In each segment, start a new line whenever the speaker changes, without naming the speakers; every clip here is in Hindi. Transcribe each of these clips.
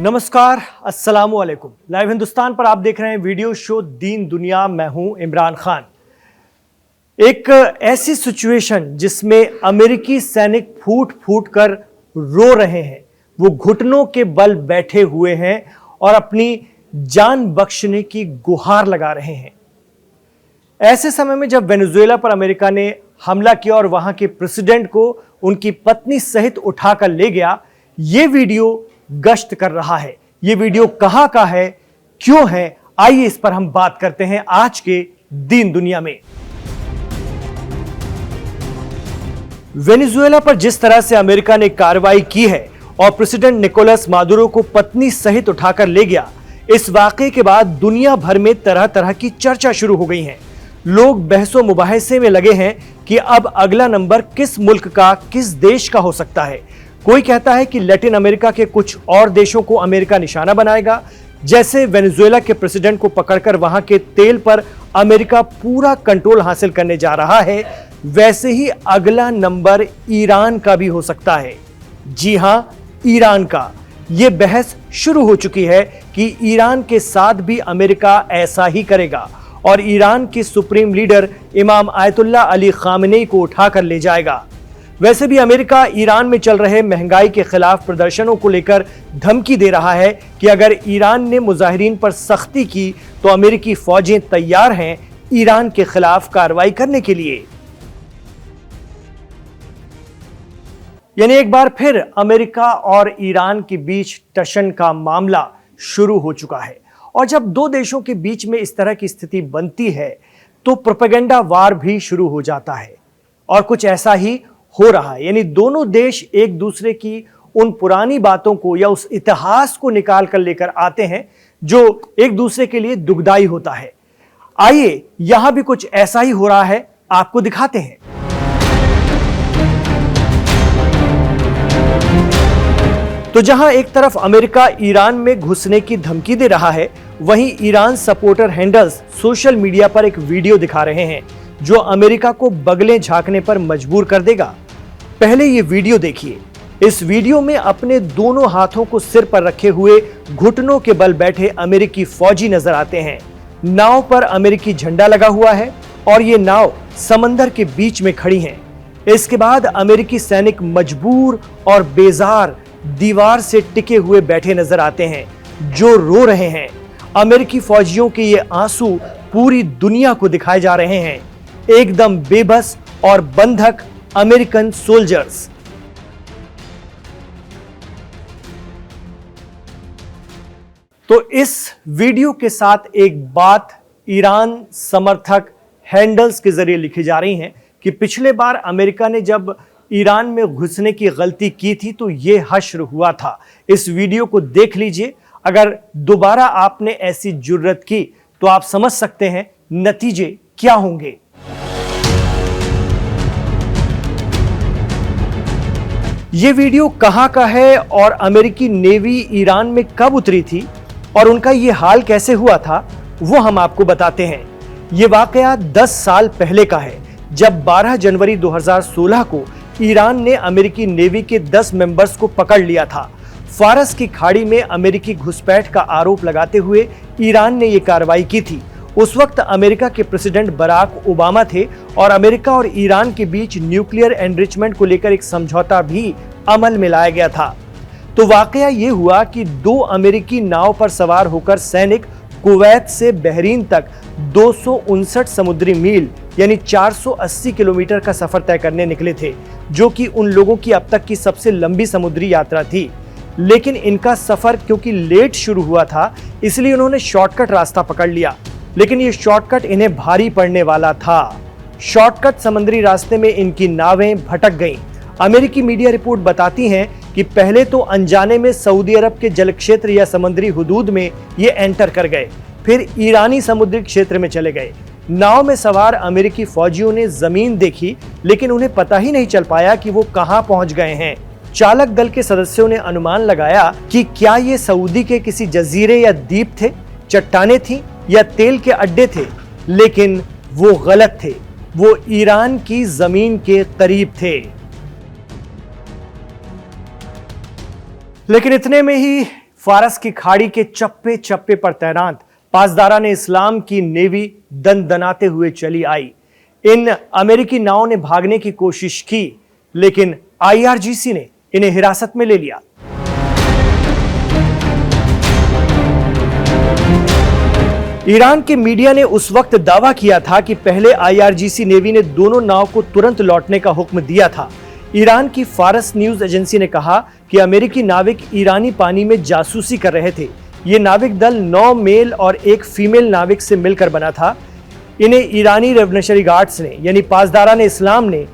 नमस्कार, अस्सलाम वालेकुम। लाइव हिंदुस्तान पर आप देख रहे हैं वीडियो शो दीन दुनिया। मैं हूं इमरान खान। एक ऐसी सिचुएशन जिसमें अमेरिकी सैनिक फूट फूट कर रो रहे हैं, वो घुटनों के बल बैठे हुए हैं और अपनी जान बख्शने की गुहार लगा रहे हैं। ऐसे समय में जब वेनेजुएला पर अमेरिका ने हमला किया और वहां के प्रेसिडेंट को उनकी पत्नी सहित उठाकर ले गया, यह वीडियो गश्त कर रहा है। यह वीडियो कहां का है, क्यों है, आइए इस पर हम बात करते हैं आज के दीन दुनिया में। वेनेजुएला पर जिस तरह से अमेरिका ने कार्रवाई की है और प्रेसिडेंट निकोलस मादुरो को पत्नी सहित उठाकर ले गया, इस वाकये के बाद दुनिया भर में तरह तरह की चर्चा शुरू हो गई है। लोग बहसो मुबाहिसे में लगे हैं कि अब अगला नंबर किस मुल्क का, किस देश का हो सकता है। कोई कहता है कि लैटिन अमेरिका के कुछ और देशों को अमेरिका निशाना बनाएगा, जैसे वेनेजुएला के प्रेसिडेंट को पकड़कर वहां के तेल पर अमेरिका पूरा कंट्रोल हासिल करने जा रहा है। वैसे ही अगला नंबर ईरान का भी हो सकता है। जी हां, ईरान का। यह बहस शुरू हो चुकी है कि ईरान के साथ भी अमेरिका ऐसा ही करेगा और ईरान के सुप्रीम लीडर इमाम आयतुल्लाह अली खामेनी को उठाकर ले जाएगा। वैसे भी अमेरिका ईरान में चल रहे महंगाई के खिलाफ प्रदर्शनों को लेकर धमकी दे रहा है कि अगर ईरान ने मुजाहिरीन पर सख्ती की तो अमेरिकी फौजें तैयार हैं ईरान के खिलाफ कार्रवाई करने के लिए। यानी एक बार फिर अमेरिका और ईरान के बीच टशन का मामला शुरू हो चुका है। और जब दो देशों के बीच में इस तरह की स्थिति बनती है तो प्रोपेगेंडा वार भी शुरू हो जाता है, और कुछ ऐसा ही हो रहा है। यानी दोनों देश एक दूसरे की उन पुरानी बातों को या उस इतिहास को निकाल कर लेकर आते हैं जो एक दूसरे के लिए दुखदाई होता है। आइए यहां भी कुछ ऐसा ही हो रहा है, आपको दिखाते हैं। तो जहां एक तरफ अमेरिका ईरान में घुसने की धमकी दे रहा है, वहीं Iran supporter handles social media पर एक वीडियो दिखा रहे हैं जो अमेरिका को बगलें झांकने पर मजबूर कर देगा। पहले ये वीडियो देखिए। इस वीडियो में अपने दोनों हाथों को सिर पर रखे हुए घुटनों के बल बैठे अमेरिकी फौजी नजर आते हैं। नाव पर अमेरिकी झंडा लगा हुआ है और ये नाव समंदर के बीच में खड़ी है। इसके बाद अमेरिकी सैनिक मजबूर और बेजार दीवार से टिके हुए बैठे नजर आते हैं जो रो रहे हैं। अमेरिकी फौजियों के ये आंसू पूरी दुनिया को दिखाए जा रहे हैं, एकदम बेबस और बंधक अमेरिकन सोल्जर्स। तो इस वीडियो के साथ एक बात ईरान समर्थक हैंडल्स के जरिए लिखी जा रही है कि पिछले बार अमेरिका ने जब ईरान में घुसने की गलती की थी तो यह हश्र हुआ था। इस वीडियो को देख लीजिए। अगर दोबारा आपने ऐसी जुर्रत की तो आप समझ सकते हैं नतीजे क्या होंगे। यह वीडियो कहां का है और अमेरिकी नेवी ईरान में कब उतरी थी और उनका यह हाल कैसे हुआ था, वो हम आपको बताते हैं। यह वाकया 10 साल पहले का है, जब 12 जनवरी 2016 को ईरान ने अमेरिकी नेवी के 10 मेंबर्स को पकड़ लिया था। फारस की खाड़ी में अमेरिकी घुसपैठ का आरोप लगाते हुए ईरान ने यह कार्रवाई की थी। उस वक्त अमेरिका के प्रेसिडेंट बराक ओबामा थे और अमेरिका और ईरान के बीच न्यूक्लियर एनरिचमेंट को लेकर एक समझौता भी अमल में लाया गया था। तो वाकया यह हुआ कि 2 अमेरिकी नाव पर सवार होकर सैनिक कुवैत से बहरीन तक 259 समुद्री मील यानी 480 किलोमीटर का सफर तय करने निकले थे, जो कि उन लोगों की अब तक की सबसे लंबी समुद्री यात्रा थी। लेकिन इनका सफर क्योंकि लेट शुरू हुआ था, इसलिए उन्होंने शॉर्टकट रास्ता पकड़ लिया। लेकिन यह शॉर्टकट इन्हें भारी पड़ने वाला था। शॉर्टकट समुद्री रास्ते में इनकी नावें भटक गईं। अमेरिकी मीडिया रिपोर्ट बताती हैं कि पहले तो अनजाने में सऊदी अरब के जल क्षेत्र या समुद्री हुदूद में ये एंटर कर गए, फिर ईरानी समुद्री क्षेत्र में चले गए। नाव में सवार अमेरिकी फौजियों ने जमीन देखी, लेकिन उन्हें पता ही नहीं चल पाया कि वो कहां पहुंच गए हैं। चालक दल के सदस्यों ने अनुमान लगाया कि क्या ये सऊदी के किसी जजीरे या द्वीप थे, चट्टाने थी या तेल के अड्डे थे, लेकिन वो गलत थे। वो ईरान की जमीन के करीब थे। लेकिन इतने में ही फारस की खाड़ी के चप्पे चप्पे पर तैनात पासदारान इस्लाम की नेवी दनदनाते हुए चली आई। इन अमेरिकी नावों ने भागने की कोशिश की, लेकिन IRGC ने इन्हें हिरासत में ले लिया। ईरान के मीडिया ने उस वक्त दावा किया था कि पहले IRGC नेवी ने दोनों नाव को तुरंत लौटने का हुक्म दिया था। ईरान की फारस न्यूज एजेंसी ने कहा कि अमेरिकी नाविक ईरानी पानी में जासूसी कर रहे थे। ये नाविक दल 9 मेल और 1 फीमेल नाविक से मिलकर बना था। इन्हें ईरानी रेवोल्यूशनरी गार्ड्स ने यानी पासदारान इस्लाम ने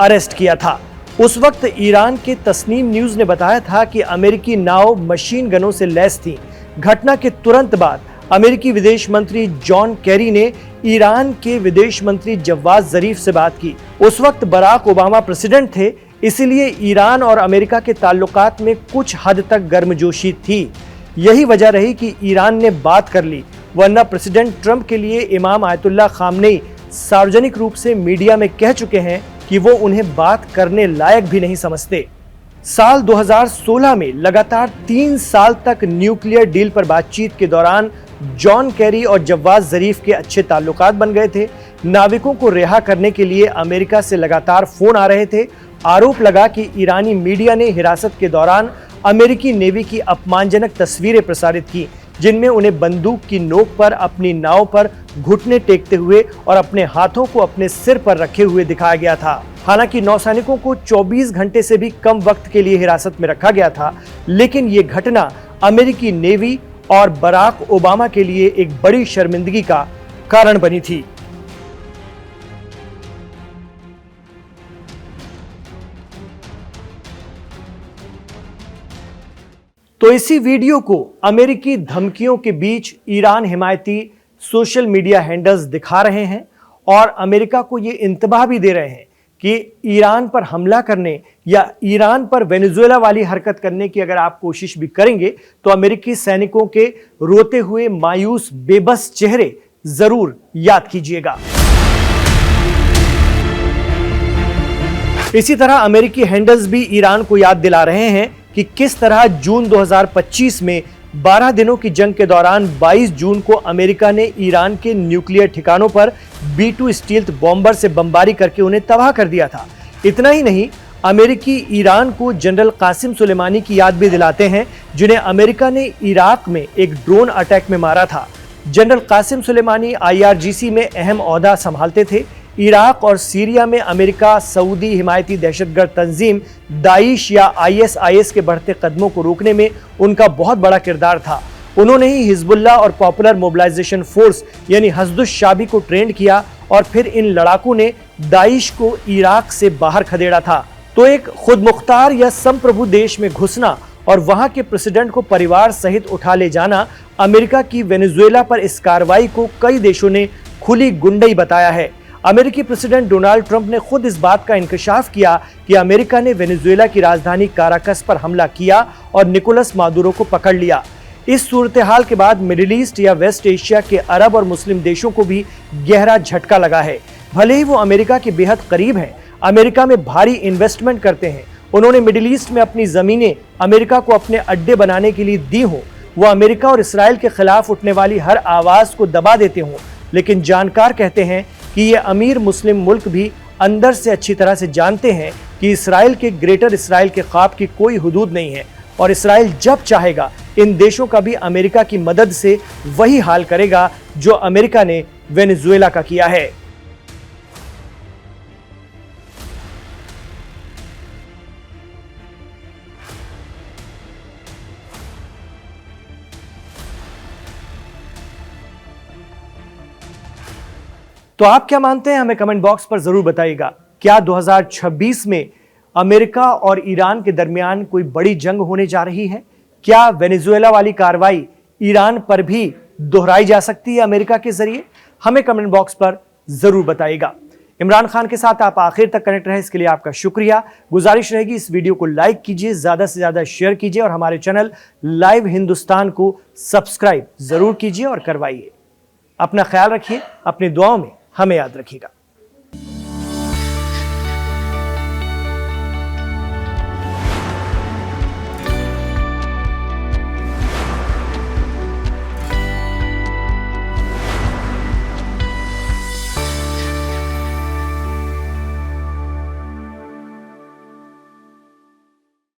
अरेस्ट किया था। उस वक्त ईरान के तस्नीम न्यूज ने बताया था कि अमेरिकी नाव मशीन गनों से लैस थी। घटना के तुरंत बाद अमेरिकी विदेश मंत्री जॉन कैरी ने ईरान के विदेश मंत्री जवाद जरीफ से बात की। उस वक्त बराक ओबामा प्रेसिडेंट थे, इसीलिए ईरान और अमेरिका के ताल्लुकात में कुछ हद तक गर्मजोशी थी। यही वजह रही कि ईरान ने बात कर ली, वरना प्रेसिडेंट ट्रंप के लिए इमाम आयतुल्लाह खामनेई सार्वजनिक रूप से मीडिया में कह चुके हैं कि वो उन्हें बात करने लायक भी नहीं समझते। साल 2016 में लगातार 3 साल तक न्यूक्लियर डील पर बातचीत के दौरान जॉन कैरी और जवाद जरीफ के अच्छे ताल्लुकात बन गए थे। नाविकों को रिहा करने के लिए अमेरिका से लगातार फोन आ रहे थे। आरोप लगा कि ईरानी मीडिया ने हिरासत के दौरान अमेरिकी नेवी की अपमानजनक तस्वीरें प्रसारित की, जिनमें उन्हें बंदूक की नोक पर अपनी नाव पर घुटने टेकते हुए और अपने हाथों को अपने सिर पर रखे हुए दिखाया गया था। हालांकि नौसैनिकों को 24 घंटे से भी कम वक्त के लिए हिरासत में रखा गया था, लेकिन ये घटना अमेरिकी नेवी और बराक ओबामा के लिए एक बड़ी शर्मिंदगी का कारण बनी थी। तो इसी वीडियो को अमेरिकी धमकियों के बीच ईरान हिमायती सोशल मीडिया हैंडल्स दिखा रहे हैं और अमेरिका को ये इंतबाह भी दे रहे हैं कि ईरान पर हमला करने या ईरान पर वेनेजुएला वाली हरकत करने की अगर आप कोशिश भी करेंगे तो अमेरिकी सैनिकों के रोते हुए मायूस बेबस चेहरे जरूर याद कीजिएगा। इसी तरह अमेरिकी हैंडल्स भी ईरान को याद दिला रहे हैं कि किस तरह जून 2025 में 12 दिनों की जंग के दौरान 22 जून को अमेरिका ने ईरान के न्यूक्लियर ठिकानों पर B-2 स्टील्थ बॉम्बर से बमबारी करके उन्हें तबाह कर दिया था। इतना ही नहीं, अमेरिकी ईरान को जनरल कासिम सुलेमानी की याद भी दिलाते हैं, जिन्हें अमेरिका ने इराक में एक ड्रोन अटैक में मारा था। जनरल कासिम सुलेमानी IRGC में अहम ओहदा संभालते थे। इराक और सीरिया में अमेरिका सऊदी हिमायती दहशतगर्द तंजीम दाइश या ISIS के बढ़ते कदमों को रोकने में उनका बहुत बड़ा किरदार था। उन्होंने ही हिजबुल्लाह और पॉपुलर मोबिलाइजेशन फोर्स यानी हश्द-उश-शाबी को ट्रेंड किया और फिर इन लड़ाकों ने दाइश को इराक से बाहर खदेड़ा था। तो एक खुद मुख्तार या संप्रभु देश में घुसना और वहां के प्रेसिडेंट को परिवार सहित उठा ले जाना, अमेरिका की वेनेजुएला पर इस कार्रवाई को कई देशों ने खुली गुंडई बताया है। अमेरिकी प्रेसिडेंट डोनाल्ड ट्रंप ने खुद इस बात का इंकशाफ किया कि अमेरिका ने वेनेजुएला की राजधानी काराकस पर हमला किया और निकोलस मादुरो को पकड़ लिया। इस सूरत हाल के बाद मिडिल ईस्ट या वेस्ट एशिया के अरब और मुस्लिम देशों को भी गहरा झटका लगा है। भले ही वो अमेरिका के बेहद करीब हैं, अमेरिका में भारी इन्वेस्टमेंट करते हैं, उन्होंने मिडिल ईस्ट में अपनी जमीनें अमेरिका को अपने अड्डे बनाने के लिए दी हों, वो अमेरिका और इसराइल के खिलाफ उठने वाली हर आवाज को दबा देते हों, लेकिन जानकार कहते हैं कि ये अमीर मुस्लिम मुल्क भी अंदर से अच्छी तरह से जानते हैं कि इसराइल के ग्रेटर इसराइल के ख्वाब की कोई हुदूद नहीं है और इसराइल जब चाहेगा इन देशों का भी अमेरिका की मदद से वही हाल करेगा जो अमेरिका ने वेनेजुएला का किया है। तो आप क्या मानते हैं, हमें कमेंट बॉक्स पर जरूर बताइएगा। क्या 2026 में अमेरिका और ईरान के दरमियान कोई बड़ी जंग होने जा रही है? क्या वेनेजुएला वाली कार्रवाई ईरान पर भी दोहराई जा सकती है अमेरिका के जरिए? हमें कमेंट बॉक्स पर जरूर बताइएगा। इमरान खान के साथ आप आखिर तक कनेक्ट रहे, इसके लिए आपका शुक्रिया। गुजारिश रहेगी इस वीडियो को लाइक कीजिए, ज्यादा से ज्यादा शेयर कीजिए और हमारे चैनल लाइव हिंदुस्तान को सब्सक्राइब जरूर कीजिए और करवाइए। अपना ख्याल रखिए, अपनी दुआओं में हमें याद रखिएगा।